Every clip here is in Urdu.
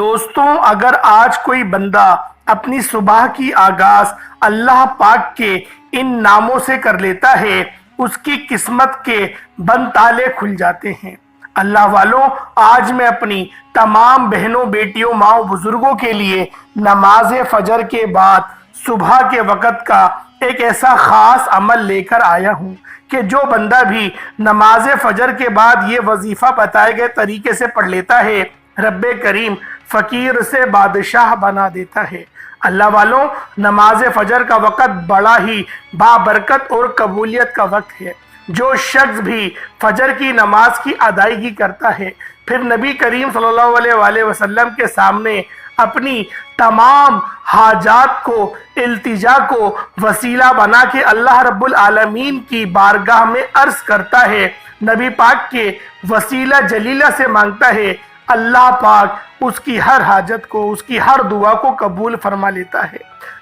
دوستوں، اگر آج کوئی بندہ اپنی صبح کی آغاز اللہ پاک کے ان ناموں سے کر لیتا ہے، اس کی قسمت کے بند تالے کھل جاتے ہیں۔ اللہ والوں، آج میں اپنی تمام بہنوں، بیٹیوں، ماؤں، بزرگوں کے لیے نماز فجر کے بعد صبح کے وقت کا ایک ایسا خاص عمل لے کر آیا ہوں کہ جو بندہ بھی نماز فجر کے بعد یہ وظیفہ بتائے گئے طریقے سے پڑھ لیتا ہے، رب کریم فقیر سے بادشاہ بنا دیتا ہے۔ اللہ والوں، نماز فجر کا وقت بڑا ہی بابرکت اور قبولیت کا وقت ہے۔ جو شخص بھی فجر کی نماز کی ادائیگی کرتا ہے، پھر نبی کریم صلی اللہ علیہ وآلہ وسلم کے سامنے اپنی تمام حاجات کو، التجا کو وسیلہ بنا کے اللہ رب العالمین کی بارگاہ میں عرض کرتا ہے، نبی پاک کے وسیلہ جلیلہ سے مانگتا ہے، اللہ پاک اس کی ہر حاجت کو، اس کی ہر دعا کو قبول فرما لیتا ہے۔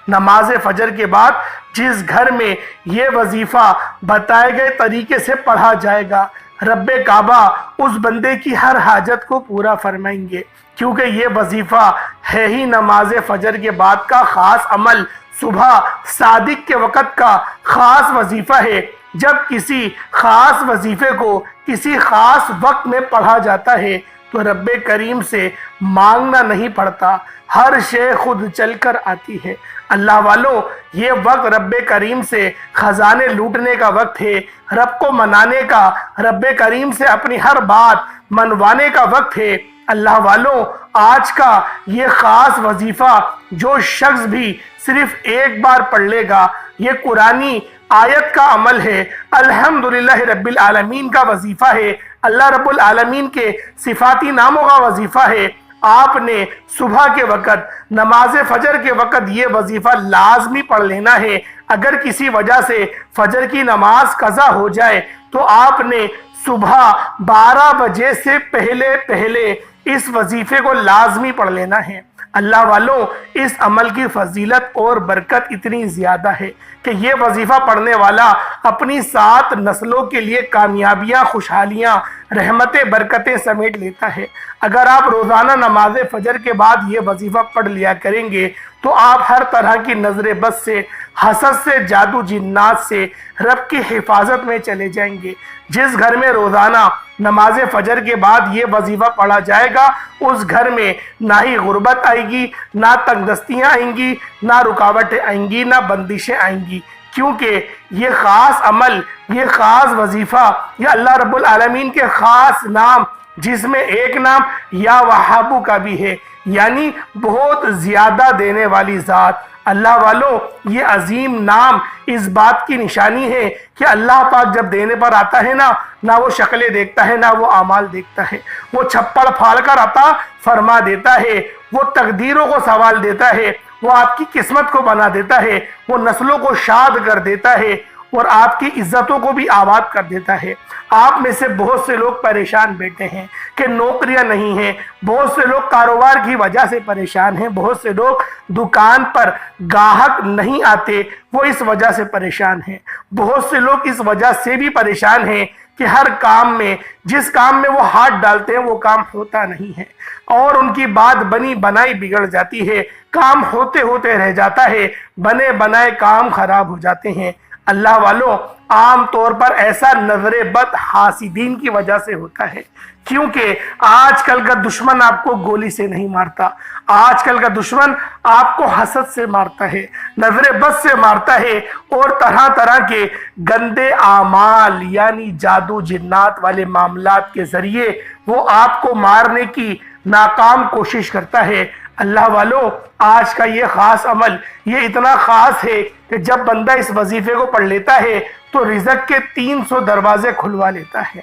نماز فجر کے بعد جس گھر میں یہ وظیفہ بتائے گئے طریقے سے پڑھا جائے گا، رب کعبہ اس بندے کی ہر حاجت کو پورا فرمائیں گے، کیونکہ یہ وظیفہ ہے ہی نماز فجر کے بعد کا خاص عمل، صبح صادق کے وقت کا خاص وظیفہ ہے۔ جب کسی خاص وظیفے کو کسی خاص وقت میں پڑھا جاتا ہے تو رب کریم سے مانگنا نہیں پڑتا، ہر شے خود چل کر آتی ہے۔ اللہ والوں، یہ وقت رب کریم سے خزانے لوٹنے کا وقت ہے، رب کو منانے کا، رب کریم سے اپنی ہر بات منوانے کا وقت ہے۔ اللہ والوں، آج کا یہ خاص وظیفہ جو شخص بھی صرف ایک بار پڑھ لے گا، یہ قرآنی آیت کا عمل ہے، الحمدللہ رب العالمین کا وظیفہ ہے، اللہ رب العالمین کے صفاتی ناموں کا وظیفہ ہے۔ آپ نے صبح کے وقت، نماز فجر کے وقت یہ وظیفہ لازمی پڑھ لینا ہے۔ اگر کسی وجہ سے فجر کی نماز قضا ہو جائے تو آپ نے صبح 12 بجے سے پہلے اس وظیفے کو لازمی پڑھ لینا ہے۔ اللہ والوں، اس عمل کی فضیلت اور برکت اتنی زیادہ ہے کہ یہ وظیفہ پڑھنے والا اپنی 7 نسلوں کے لیے کامیابیاں، خوشحالیاں، رحمتیں، برکتیں سمیٹ لیتا ہے۔ اگر آپ روزانہ نماز فجر کے بعد یہ وظیفہ پڑھ لیا کریں گے تو آپ ہر طرح کی نظر بد سے، حسد سے، جادو جنات سے رب کی حفاظت میں چلے جائیں گے۔ جس گھر میں روزانہ نماز فجر کے بعد یہ وظیفہ پڑھا جائے گا، اس گھر میں نہ ہی غربت آئے گی، نہ تنگ دستیاں آئیں گی، نہ رکاوٹیں آئیں گی، نہ بندشیں آئیں گی، کیونکہ یہ خاص عمل، یہ خاص وظیفہ، یہ اللہ رب العالمین کے خاص نام، جس میں ایک نام یا وہابو کا بھی ہے، یعنی بہت زیادہ دینے والی ذات۔ اللہ والوں، یہ عظیم نام اس بات کی نشانی ہے کہ اللہ پاک جب دینے پر آتا ہے نہ وہ شکلیں دیکھتا ہے، نہ وہ اعمال دیکھتا ہے، وہ چھپڑ پھاڑ کر عطا فرما دیتا ہے، وہ تقدیروں کو سنوال دیتا ہے، وہ آپ کی قسمت کو بنا دیتا ہے، وہ نسلوں کو شاد کر دیتا ہے اور آپ کی عزتوں کو بھی آباد کر دیتا ہے۔ آپ میں سے بہت سے لوگ پریشان بیٹھے ہیں کہ نوکریاں نہیں ہیں، بہت سے لوگ کاروبار کی وجہ سے پریشان ہیں، بہت سے لوگ دکان پر گاہک نہیں آتے، وہ اس وجہ سے پریشان ہیں، بہت سے لوگ اس وجہ سے بھی پریشان ہیں کہ ہر کام میں، جس کام میں وہ ہاتھ ڈالتے ہیں وہ کام ہوتا نہیں ہے، اور ان کی بات بنی بنائی بگڑ جاتی ہے، کام ہوتے ہوتے رہ جاتا ہے، بنے بنائے کام خراب ہو جاتے ہیں۔ اللہ والوں، عام طور پر ایسا نظر بد حاسدین کی وجہ سے ہوتا ہے، کیونکہ آج کل کا دشمن آپ کو گولی سے نہیں مارتا، آج کل کا دشمن آپ کو حسد سے مارتا ہے، نظر بد سے مارتا ہے، اور طرح طرح کے گندے اعمال یعنی جادو جنات والے معاملات کے ذریعے وہ آپ کو مارنے کی ناکام کوشش کرتا ہے۔ اللہ والوں، آج کا یہ خاص عمل یہ اتنا خاص ہے کہ جب بندہ اس وظیفے کو پڑھ لیتا ہے تو رزق کے 300 دروازے کھلوا لیتا ہے۔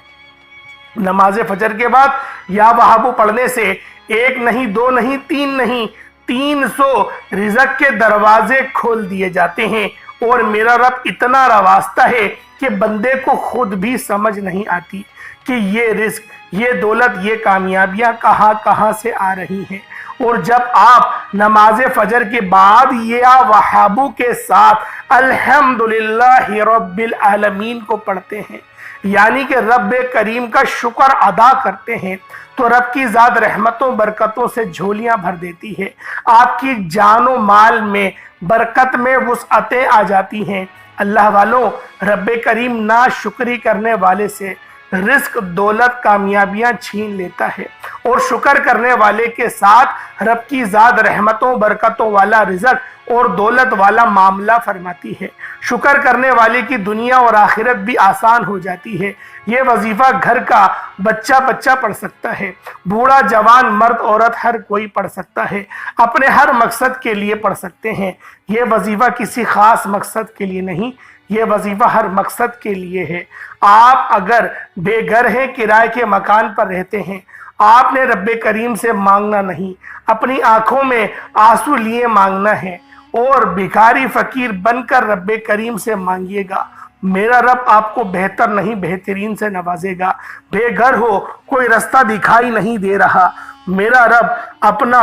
نماز فجر کے بعد یا وہابو پڑھنے سے ایک نہیں، دو نہیں، تین نہیں، 300 رزق کے دروازے کھول دیے جاتے ہیں، اور میرا رب اتنا رواستہ ہے کہ بندے کو خود بھی سمجھ نہیں آتی کہ یہ رزق، یہ دولت، یہ کامیابیاں کہاں سے آ رہی ہیں۔ اور جب آپ نماز فجر کے بعد یا وہابو کے ساتھ الحمدللہ رب العالمین کو پڑھتے ہیں، یعنی کہ رب کریم کا شکر ادا کرتے ہیں تو رب کی ذات رحمتوں برکتوں سے جھولیاں بھر دیتی ہے، آپ کی جان و مال میں برکت میں وسعتیں آ جاتی ہیں۔ اللہ والوں، رب کریم ناشکری کرنے والے سے رزق، دولت، کامیابیاں چھین لیتا ہے، اور شکر کرنے والے کے ساتھ رب کی ذات رحمتوں برکتوں والا رزق اور دولت والا معاملہ فرماتی ہے۔ شکر کرنے والے کی دنیا اور آخرت بھی آسان ہو جاتی ہے۔ یہ وظیفہ گھر کا بچہ پڑھ سکتا ہے، بوڑھا جوان مرد عورت ہر کوئی پڑھ سکتا ہے، اپنے ہر مقصد کے لیے پڑھ سکتے ہیں۔ یہ وظیفہ کسی خاص مقصد کے لیے نہیں، یہ وظیفہ ہر مقصد کے لیے ہے۔ آپ اگر بے گھر ہیں، کرائے کے مکان پر رہتے ہیں، آپ نے رب کریم سے مانگنا نہیں، اپنی آنکھوں میں آنسو لیے مانگنا ہے، اور بھکاری فقیر بن کر رب کریم سے مانگیے گا۔ میرا رب آپ کو بہتر نہیں بہترین سے نوازے گا۔ بے گھر ہو، کوئی رستہ دکھائی نہیں دے رہا، میرا رب اپنا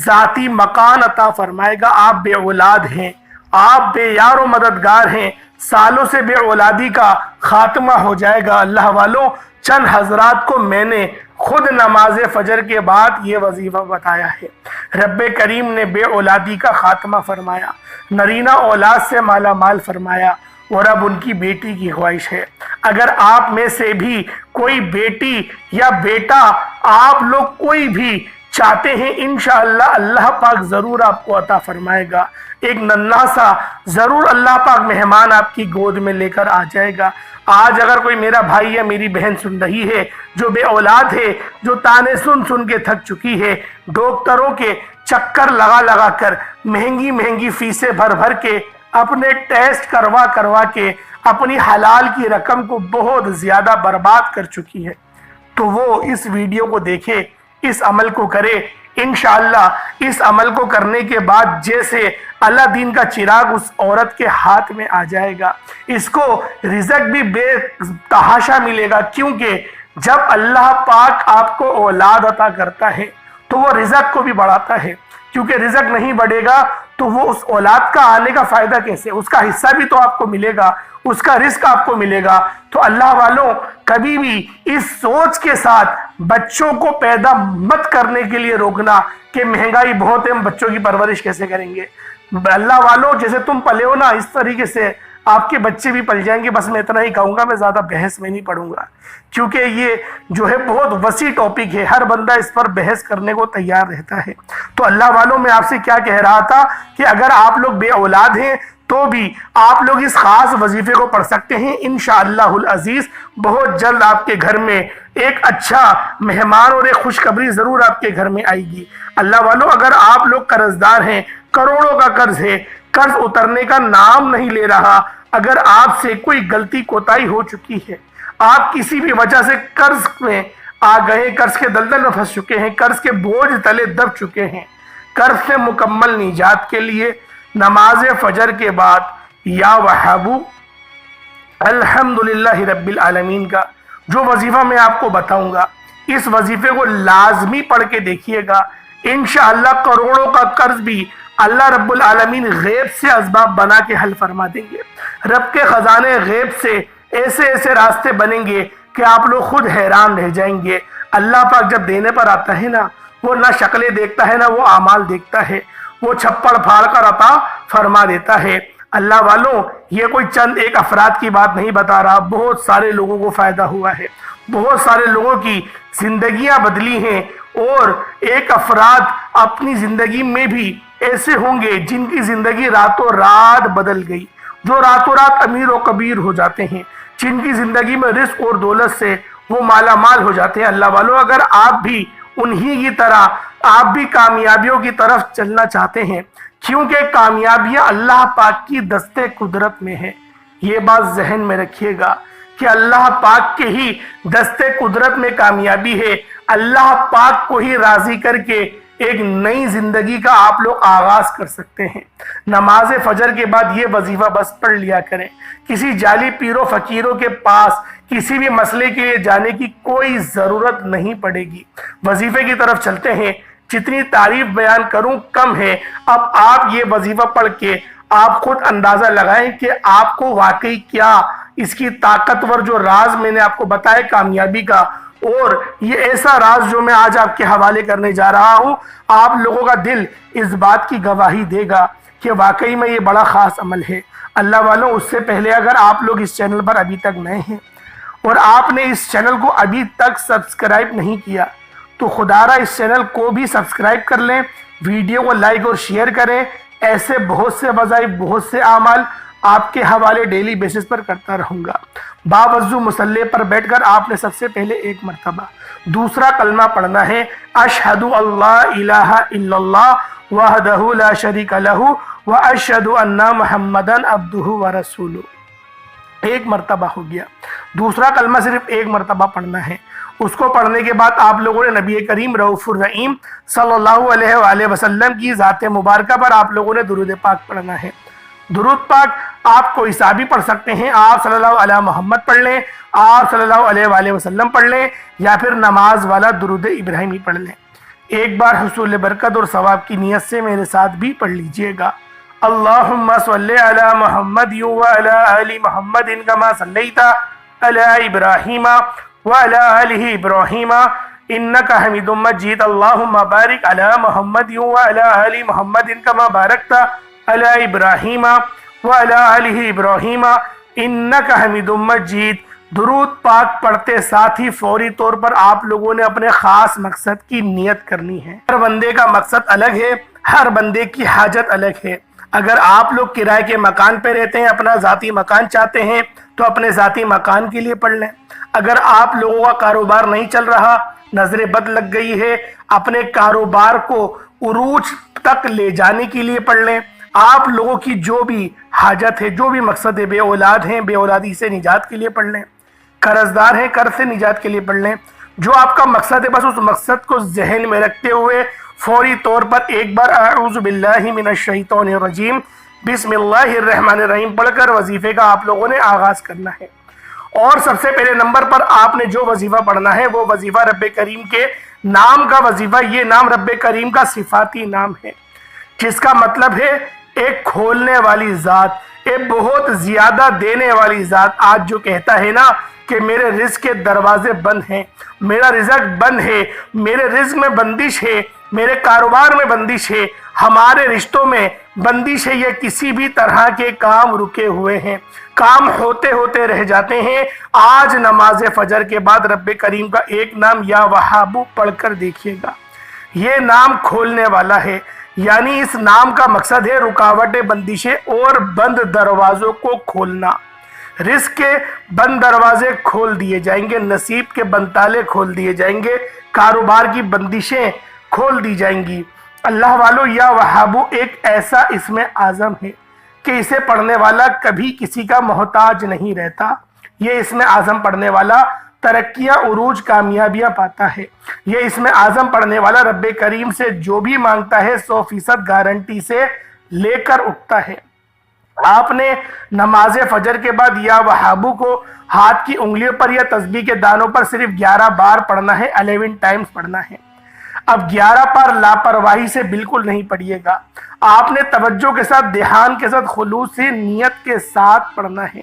ذاتی مکان عطا فرمائے گا۔ آپ بے اولاد ہیں، آپ بے یار و مددگار ہیں، سالوں سے بے اولادی کا خاتمہ ہو جائے گا۔ اللہ والوں، چند حضرات کو میں نے خود نماز فجر کے بعد یہ وظیفہ بتایا ہے۔ رب کریم نے بے اولادی کا خاتمہ فرمایا، نرینہ اولاد سے مالا مال فرمایا، اور اب ان کی بیٹی کی خواہش ہے۔ اگر آپ میں سے بھی کوئی بیٹی یا بیٹا، آپ لوگ کوئی بھی چاہتے ہیں، انشاءاللہ اللہ پاک ضرور آپ کو عطا فرمائے گا۔ ایک ننھا سا ضرور اللہ پاک مہمان آپ کی گود میں لے کر آ جائے گا۔ آج اگر کوئی میرا بھائی یا میری بہن سن رہی ہے جو بے اولاد ہے، جو تانے سن کے تھک چکی ہے، ڈاکٹروں کے چکر لگا کر مہنگی فیسیں بھر کے، اپنے ٹیسٹ کروا کے اپنی حلال کی رقم کو بہت زیادہ برباد کر چکی ہے، تو وہ اس ویڈیو کو دیکھے، اس عمل کو کرے۔ انشاءاللہ اس عمل کو کرنے کے بعد جیسے اللہ دین کا چراغ اس عورت کے ہاتھ میں آ جائے گا، اس کو رزق بھی بے تحاشا ملے گا، کیونکہ جب اللہ پاک آپ کو اولاد عطا کرتا ہے تو وہ رزق کو بھی بڑھاتا ہے، کیونکہ رزق نہیں بڑھے گا تو وہ اس اولاد کا آنے کا فائدہ کیسے؟ اس کا حصہ بھی تو آپ کو ملے گا، اس کا رزق آپ کو ملے گا۔ تو اللہ والوں، کبھی بھی اس سوچ کے ساتھ بچوں کو پیدا مت کرنے کے لیے روکنا کہ مہنگائی بہت ہے، ہم بچوں کی پرورش کیسے کریں گے۔ اللہ والوں، جیسے تم پلے ہو نا، اس طریقے سے آپ کے بچے بھی پل جائیں گے۔ بس میں اتنا ہی کہوں گا، میں زیادہ بحث میں نہیں پڑوں گا، کیونکہ یہ جو ہے بہت وسیع ٹاپک ہے، ہر بندہ اس پر بحث کرنے کو تیار رہتا ہے۔ تو اللہ والوں، میں آپ سے کیا کہہ رہا تھا کہ اگر آپ لوگ بے اولاد ہیں تو بھی آپ لوگ اس خاص وظیفے کو پڑھ سکتے ہیں۔ انشاءاللہ العزیز بہت جلد آپ کے گھر میں ایک اچھا مہمان اور ایک خوشخبری ضرور آپ کے گھر میں آئے گی۔ اللہ والوں، اگر آپ لوگ قرض دار ہیں، کروڑوں کا قرض ہے، قرض اترنے کا نام نہیں لے رہا، اگر آپ سے کوئی غلطی کوتاہی ہو چکی ہے، آپ کسی بھی وجہ سے قرض میں آ گئے، قرض کے دلدل میں پھنس چکے ہیں، قرض کے بوجھ تلے دب چکے ہیں، قرض سے مکمل نجات کے لیے نماز فجر کے بعد یا وہابو الحمدللہ رب العالمین کا جو وظیفہ میں آپ کو بتاؤں گا، اس وظیفے کو لازمی پڑھ کے دیکھیے گا۔ انشاءاللہ کروڑوں کا قرض بھی اللہ رب العالمین غیب سے اسباب بنا کے حل فرما دیں گے۔ رب کے خزانے غیب سے ایسے راستے بنیں گے کہ آپ لوگ خود حیران رہ جائیں گے۔ اللہ پاک جب دینے پر آتا ہے نا، وہ نہ شکلیں دیکھتا ہے نہ وہ اعمال دیکھتا ہے، وہ چھپڑ پھاڑ کر عطا فرما دیتا ہے۔ اللہ والوں، یہ کوئی چند ایک افراد کی بات نہیں بتا رہا، بہت سارے لوگوں کو فائدہ ہوا ہے، بہت سارے لوگوں کی زندگیاں بدلی ہیں، اور ایک افراد اپنی زندگی میں بھی ایسے ہوں گے جن کی زندگی راتوں رات بدل گئی، جو راتوں رات امیر و کبیر ہو جاتے ہیں، جن کی زندگی میں رزق اور دولت سے وہ مالا مال ہو جاتے ہیں۔ اللہ والوں، اگر آپ بھی انہی کی طرح آپ بھی کامیابیوں کی طرف چلنا چاہتے ہیں، کیونکہ کامیابیاں اللہ پاک کی دست قدرت میں ہے، یہ بات ذہن میں رکھیے گا کہ اللہ پاک کے ہی دست قدرت میں کامیابی ہے۔ اللہ پاک کو ہی راضی کر کے ایک نئی زندگی کا آپ لوگ آغاز کر سکتے ہیں۔ نماز فجر کے بعد یہ وظیفہ بس پڑھ لیا کریں، کسی جعلی پیروں فقیروں کے پاس کسی بھی مسئلے کے لیے جانے کی کوئی ضرورت نہیں پڑے گی۔ وظیفے کی طرف چلتے ہیں، جتنی تعریف بیان کروں کم ہے۔ اب آپ یہ وظیفہ پڑھ کے آپ خود اندازہ لگائیں کہ آپ کو واقعی کیا اس کی طاقتور جو راز میں نے آپ کو بتایا کامیابی کا، اور یہ ایسا راز جو میں آج آپ کے حوالے کرنے جا رہا ہوں، آپ لوگوں کا دل اس بات کی گواہی دے گا کہ واقعی میں یہ بڑا خاص عمل ہے۔ اللہ والوں، اس سے پہلے اگر آپ لوگ اس چینل پر ابھی تک نئے ہیں اور آپ نے اس چینل کو ابھی تک سبسکرائب نہیں کیا تو خدا را اس چینل کو بھی سبسکرائب کر لیں، ویڈیو کو لائک اور شیئر کریں۔ ایسے بہت سے وظائف، بہت سے اعمال آپ کے حوالے ڈیلی بیسس پر کرتا رہوں گا۔ باوضو مصلی پر بیٹھ کر آپ نے سب سے پہلے ایک مرتبہ دوسرا کلمہ پڑھنا ہے، اشہد اللہ الہ الا اللہ وحدہ لا شریک لہ واشہد ان محمدن عبدہ ورسولہ۔ ایک مرتبہ ہو گیا۔ دوسرا کلمہ صرف ایک مرتبہ پڑھنا ہے۔ اس کو پڑھنے کے بعد آپ لوگوں نے نبی کریم رؤوف الرحیم صلی اللہ علیہ وآلہ وسلم کی ذات مبارکہ پر آپ لوگوں نے درود پاک پڑھنا ہے۔ درود پاک آپ کوئی سا بھی پڑھ سکتے ہیں، آپ صلی اللہ علیہ محمد پڑھ لیں، آپ صلی اللہ علیہ وآلہ وسلم پڑھ لیں، یا پھر نماز والا درود ابراہیمی پڑھ لیں۔ ایک بار حصول برکت اور ثواب کی نیت سے میرے ساتھ بھی پڑھ لیجئے گا۔ اللہم صلی علی محمد وعلی آل محمد کما صلیت علی ابراہیم وعلی آل ابراہیم انکا حمید مجید۔ اللہم بارک علی محمد وعلی آل محمد کما بارکت علی ابراہیم وعلی آل ابراہیم انکا حمید مجید۔ درود پاک پڑھتے ساتھ ہی فوری طور پر آپ لوگوں نے اپنے خاص مقصد کی نیت کرنی ہے۔ ہر بندے کا مقصد الگ ہے، ہر بندے کی حاجت الگ ہے۔ اگر آپ لوگ کرائے کے مکان پہ رہتے ہیں، اپنا ذاتی مکان چاہتے ہیں تو اپنے ذاتی مکان کے لیے پڑھ لیں۔ اگر آپ لوگوں کا کاروبار نہیں چل رہا، نظر بد لگ گئی ہے، اپنے کاروبار کو عروج تک لے جانے کے لیے پڑھ لیں۔ آپ لوگوں کی جو بھی حاجت ہے، جو بھی مقصد ہے، بے اولاد ہیں، بے اولادی سے نجات کے لیے پڑھ لیں، قرض دار ہیں، قرض سے نجات کے لیے پڑھ لیں۔ جو آپ کا مقصد ہے بس اس مقصد کو ذہن میں رکھتے ہوئے فوری طور پر ایک بار اعوذ باللہ من الشیطان الرجیم بسم اللہ الرحمن الرحیم پڑھ کر وظیفے کا آپ لوگوں نے آغاز کرنا ہے۔ اور سب سے پہلے نمبر پر آپ نے جو وظیفہ پڑھنا ہے وہ وظیفہ رب کریم کے نام کا وظیفہ۔ یہ نام رب کریم کا صفاتی نام ہے، جس کا مطلب ہے ایک کھولنے والی ذات، ایک بہت زیادہ دینے والی ذات۔ آج جو کہتا ہے نا کہ میرے رزق کے دروازے بند ہیں، میرا رزق بند ہے، میرے رزق میں بندش ہے، میرے کاروبار میں بندش ہے، ہمارے رشتوں میں بندش ہے، یہ کسی بھی طرح کے کام رکے ہوئے ہیں، کام ہوتے ہوتے رہ جاتے ہیں۔ آج نماز فجر کے بعد رب کریم کا ایک نام یا وہابو پڑھ کر دیکھیے گا۔ یہ نام کھولنے والا ہے، یعنی اس نام کا مقصد ہے رکاوٹیں، بندشیں اور بند دروازوں کو کھولنا۔ رزق کے بند دروازے کھول دیے جائیں گے، نصیب کے بند تالے کھول دیے جائیں گے، کاروبار کی بندشیں کھول دی جائیں گی۔ اللہ والو، یا وہابو ایک ایسا اسم اعظم ہے کہ اسے پڑھنے والا کبھی کسی کا محتاج نہیں رہتا۔ یہ اسم اعظم پڑھنے والا ترقیاں، عروج، کامیابیاں پاتا ہے۔ یہ اسم اعظم پڑھنے والا رب کریم سے جو بھی مانگتا ہے 100% گارنٹی سے لے کر اٹھتا ہے۔ آپ نے نماز فجر کے بعد یا وہابو کو ہاتھ کی انگلیوں پر یا تسبیح کے دانوں پر صرف 11 بار پڑھنا ہے، 11 ٹائمز پڑھنا ہے۔ اب 11 بار لاپرواہی سے بالکل نہیں پڑھیے گا، آپ نے توجہ کے ساتھ، دھیان کے ساتھ، خلوص سے، نیت کے ساتھ پڑھنا ہے۔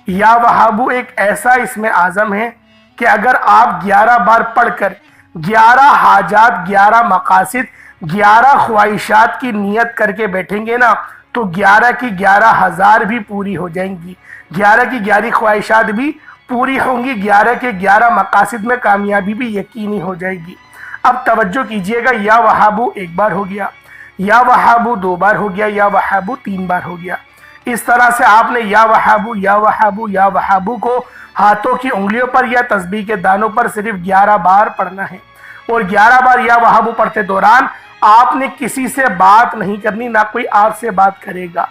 یا وہابو ایک ایسا اسم اعظم ہے کہ اگر آپ 11 بار پڑھ کر 11 حاجات، 11 مقاصد، 11 خواہشات کی نیت کر کے بیٹھیں گے نا تو 11 کی 11,000 بھی پوری ہو جائیں گی، 11 کی 11 خواہشات بھی پوری ہوں گی، 11 کے 11 مقاصد میں کامیابی بھی یقینی ہو جائے گی۔ اب توجہ کیجئے گا، یا وہابو ایک بار ہو گیا، یا وہابو 2 بار ہو گیا، یا وہابو 3 بار ہو گیا۔ اس طرح سے آپ نے یا وہابو، یا وہابو، یا وہابو کو ہاتھوں کی انگلیوں پر یا تسبیح کے دانوں پر صرف 11 بار پڑھنا ہے۔ اور 11 بار یا وہابو پڑھتے دوران آپ نے کسی سے بات نہیں کرنی، نہ کوئی آپ سے بات کرے گا۔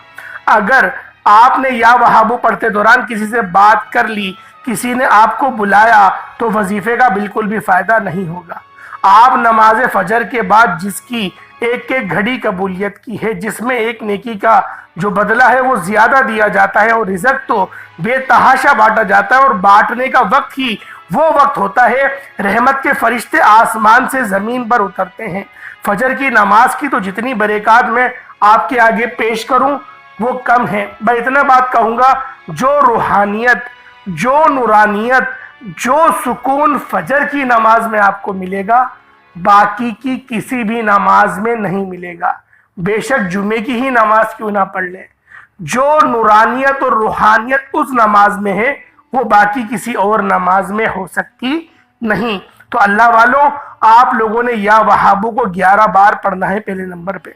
اگر آپ نے یا وہابو پڑھتے دوران کسی سے بات کر لی، کسی نے آپ کو بلایا تو وظیفے کا بالکل بھی فائدہ نہیں ہوگا۔ آپ نماز فجر کے بعد جس کی ایک ایک گھڑی قبولیت کی ہے، جس میں ایک نیکی کا جو بدلہ ہے وہ زیادہ دیا جاتا ہے، اور رزق تو بے تحاشا بانٹا جاتا ہے، اور بانٹنے کا وقت ہی وہ وقت ہوتا ہے رحمت کے فرشتے آسمان سے زمین پر اترتے ہیں۔ فجر کی نماز کی تو جتنی برکات میں آپ کے آگے پیش کروں وہ کم ہے۔ میں اتنا بات کہوں گا، جو روحانیت جو نورانیت، جو سکون فجر کی نماز میں آپ کو ملے گا باقی کی کسی بھی نماز میں نہیں ملے گا، بے شک جمعے کی ہی نماز کیوں نہ پڑھ لیں۔ جو نورانیت اور روحانیت اس نماز میں ہے وہ باقی کسی اور نماز میں ہو سکتی نہیں۔ تو اللہ والوں، آپ لوگوں نے یا وہابو کو 11 بار پڑھنا ہے پہلے نمبر پہ۔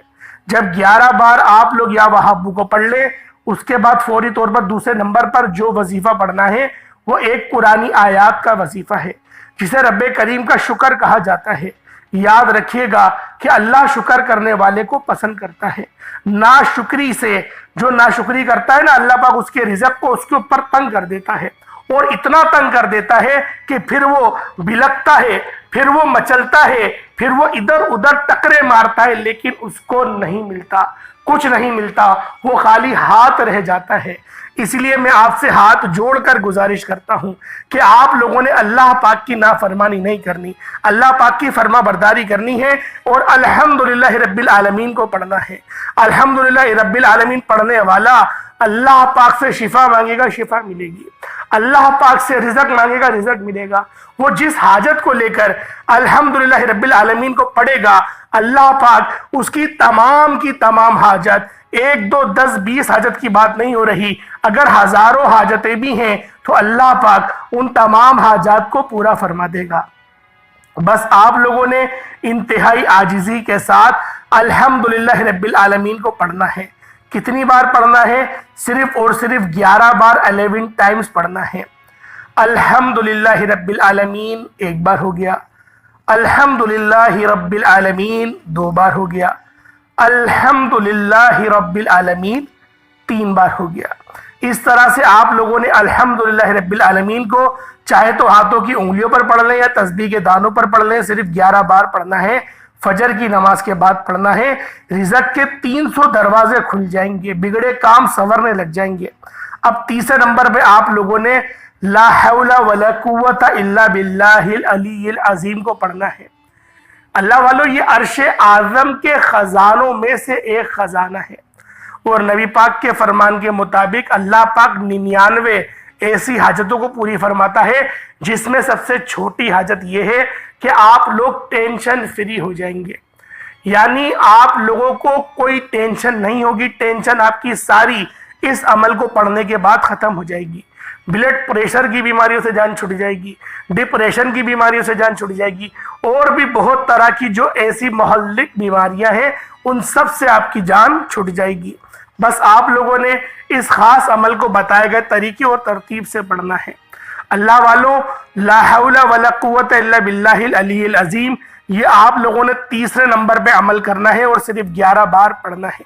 جب 11 بار آپ لوگ یا وہابو کو پڑھ لیں، اس کے بعد فوری طور پر دوسرے نمبر پر جو وظیفہ پڑھنا ہے وہ ایک قرآنی آیات کا وظیفہ ہے جسے رب کریم کا شکر کہا جاتا ہے۔ یاد رکھیے گا کہ اللہ شکر کرنے والے کو پسند کرتا ہے۔ ناشکری سے، جو ناشکری کرتا ہے نا، اللہ پاک اس کے رزق کو اس کے اوپر تنگ کر دیتا ہے، اور اتنا تنگ کر دیتا ہے کہ پھر وہ بلکتا ہے، پھر وہ مچلتا ہے، پھر وہ ادھر ادھر ٹکرے مارتا ہے، لیکن اس کو نہیں ملتا، کچھ نہیں ملتا، وہ خالی ہاتھ رہ جاتا ہے۔ اس لیے میں آپ سے ہاتھ جوڑ کر گزارش کرتا ہوں کہ آپ لوگوں نے اللہ پاک کی نافرمانی نہیں کرنی، اللہ پاک کی فرما برداری کرنی ہے، اور الحمدللہ رب العالمین کو پڑھنا ہے۔ الحمدللہ رب العالمین پڑھنے والا اللہ پاک سے شفا مانگے گا، شفا ملے گی۔ اللہ پاک سے رزق مانگے گا، رزق ملے گا۔ وہ جس حاجت کو لے کر الحمدللہ رب العالمین کو پڑھے گا، اللہ پاک اس کی تمام حاجت، 1 2 10 20 حاجت کی بات نہیں ہو رہی، اگر ہزاروں حاجتیں بھی ہیں تو اللہ پاک ان تمام حاجات کو پورا فرما دے گا۔ بس آپ لوگوں نے انتہائی عاجزی کے ساتھ الحمدللہ رب العالمین کو پڑھنا ہے۔ کتنی بار پڑھنا ہے؟ صرف اور صرف 11 بار 11 ٹائمز پڑھنا ہے۔ الحمدللہ رب العالمین 1 بار ہو گیا، الحمدللہ رب العالمین 2 بار ہو گیا، الحمدللہ رب العالمین 3 بار ہو گیا۔ اس طرح سے آپ لوگوں نے الحمدللہ رب العالمین کو چاہے تو ہاتھوں کی انگلیوں پر پڑھ لیں یا تسبیح کے دانوں پر پڑھ لیں، صرف 11 بار پڑھنا ہے۔ فجر کی نماز کے بعد پڑھنا ہے۔ رزق کے 300 دروازے کھل جائیں گے، بگڑے کام سنورنے لگ جائیں گے۔ اب تیسرے نمبر پہ آپ لوگوں نے لا حول ولا قوت الا باللہ العلی العظیم کو پڑھنا ہے۔ اللہ والو، یہ عرش اعظم کے خزانوں میں سے ایک خزانہ ہے، اور نبی پاک کے فرمان کے مطابق اللہ پاک 99 ایسی حاجتوں کو پوری فرماتا ہے، جس میں سب سے چھوٹی حاجت یہ ہے کہ آپ لوگ ٹینشن فری ہو جائیں گے۔ یعنی آپ لوگوں کو کوئی ٹینشن نہیں ہوگی، ٹینشن آپ کی ساری اس عمل کو پڑھنے کے بعد ختم ہو جائے گی۔ بلڈ پریشر کی بیماریوں سے جان چھٹ جائے گی، ڈپریشن کی بیماریوں سے جان چھٹ جائے گی، اور بھی بہت طرح کی جو ایسی مہلک بیماریاں ہیں ان سب سے آپ کی جان چھٹ جائے گی۔ بس آپ لوگوں نے اس خاص عمل کو بتائے گئے طریقے اور ترتیب سے پڑھنا ہے۔ اللہ والوں، لا حول ولا قوت الا باللہ العلی العظیم، یہ آپ لوگوں نے تیسرے نمبر پہ عمل کرنا ہے اور صرف 11 بار پڑھنا ہے۔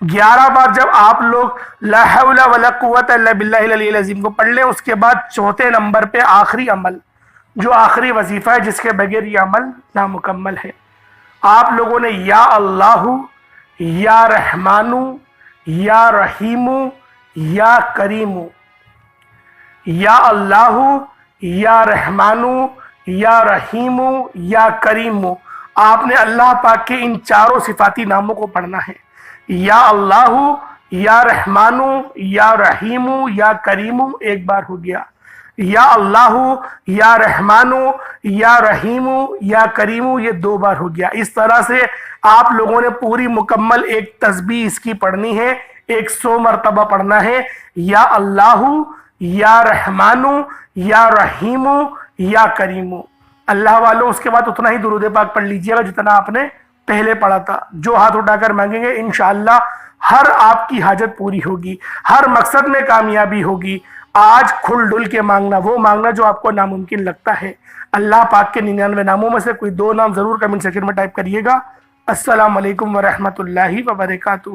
11 بار جب آپ لوگ لا حول ولا قوت الا باللہ العلی العظیم کو پڑھ لیں، اس کے بعد چوتھے نمبر پہ آخری عمل، جو آخری وظیفہ ہے جس کے بغیر یہ عمل نامکمل ہے، آپ لوگوں نے یا اللہ، یا رحمانو، یا رحیمو، یا کریمو، یا اللہ، یا رحمانو، یا رحیمو، یا کریمو، آپ نے اللہ پاک کے ان چاروں صفاتی ناموں کو پڑھنا ہے۔ یا اللہ، یا رحمانو، یا رحیمو، یا کریمو 1 بار ہو گیا، یا اللہ، یا رحمانو، یا رحیمو، یا کریمو یہ 2 بار ہو گیا۔ اس طرح سے آپ لوگوں نے پوری مکمل ایک تسبیح اس کی پڑھنی ہے، 100 مرتبہ پڑھنا ہے۔ یا اللہ، یا رحمانو، یا رحیمو، یا کریمو۔ اللہ والوں، اس کے بعد اتنا ہی درود پاک پڑھ لیجئے گا جتنا آپ نے پہلے پڑھا تھا۔ جو ہاتھ اٹھا کر مانگیں گے انشاءاللہ ہر آپ کی حاجت پوری ہوگی، ہر مقصد میں کامیابی ہوگی۔ آج کھل ڈل کے مانگنا، وہ مانگنا جو آپ کو ناممکن لگتا ہے۔ اللہ پاک کے 99 ناموں میں سے کوئی 2 نام ضرور کمنٹ سیکشن میں ٹائپ کریے گا۔ السلام علیکم ورحمۃ اللہ وبرکاتہ۔